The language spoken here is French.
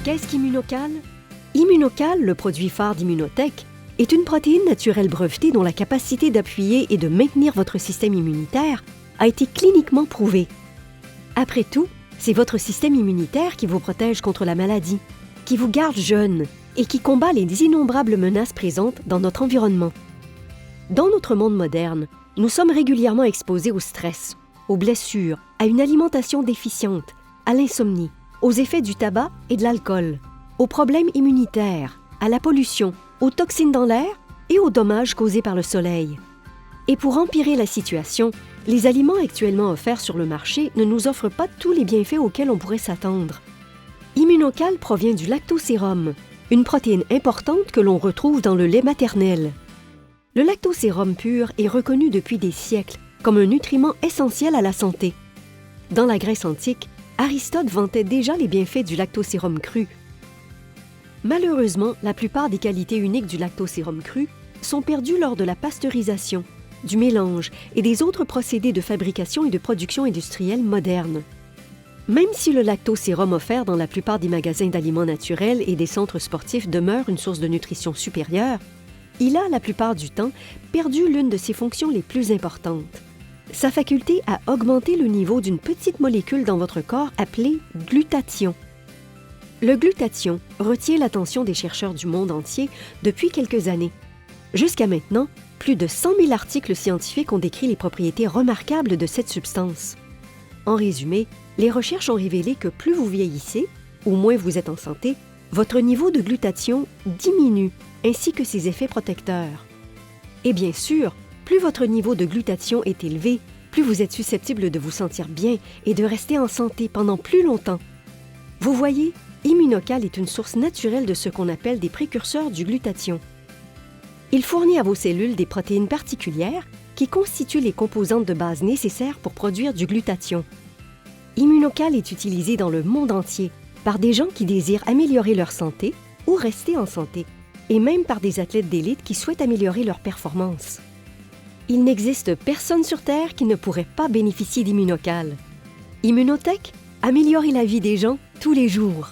Qu'est-ce qu'Immunocal? Immunocal, le produit phare d'Immunotech, est une protéine naturelle brevetée dont la capacité d'appuyer et de maintenir votre système immunitaire a été cliniquement prouvée. Après tout, c'est votre système immunitaire qui vous protège contre la maladie, qui vous garde jeune et qui combat les innombrables menaces présentes dans notre environnement. Dans notre monde moderne, nous sommes régulièrement exposés au stress, aux blessures, à une alimentation déficiente, à l'insomnie, aux effets du tabac et de l'alcool, aux problèmes immunitaires, à la pollution, aux toxines dans l'air et aux dommages causés par le soleil. Et pour empirer la situation, les aliments actuellement offerts sur le marché ne nous offrent pas tous les bienfaits auxquels on pourrait s'attendre. Immunocal provient du lactosérum, une protéine importante que l'on retrouve dans le lait maternel. Le lactosérum pur est reconnu depuis des siècles comme un nutriment essentiel à la santé. Dans la Grèce antique, Aristote vantait déjà les bienfaits du lactosérum cru. Malheureusement, la plupart des qualités uniques du lactosérum cru sont perdues lors de la pasteurisation, du mélange et des autres procédés de fabrication et de production industrielle modernes. Même si le lactosérum offert dans la plupart des magasins d'aliments naturels et des centres sportifs demeure une source de nutrition supérieure, il a, la plupart du temps, perdu l'une de ses fonctions les plus importantes. Sa faculté à augmenter le niveau d'une petite molécule dans votre corps appelée glutathion. Le glutathion retient l'attention des chercheurs du monde entier depuis quelques années. Jusqu'à maintenant, plus de 100 000 articles scientifiques ont décrit les propriétés remarquables de cette substance. En résumé, les recherches ont révélé que plus vous vieillissez, ou moins vous êtes en santé, votre niveau de glutathion diminue, ainsi que ses effets protecteurs. Et bien sûr, plus votre niveau de glutathion est élevé, plus vous êtes susceptible de vous sentir bien et de rester en santé pendant plus longtemps. Vous voyez, Immunocal est une source naturelle de ce qu'on appelle des précurseurs du glutathion. Il fournit à vos cellules des protéines particulières qui constituent les composantes de base nécessaires pour produire du glutathion. Immunocal est utilisé dans le monde entier par des gens qui désirent améliorer leur santé ou rester en santé, et même par des athlètes d'élite qui souhaitent améliorer leur performance. Il n'existe personne sur Terre qui ne pourrait pas bénéficier d'Immunocal. Immunotech, améliorez la vie des gens tous les jours.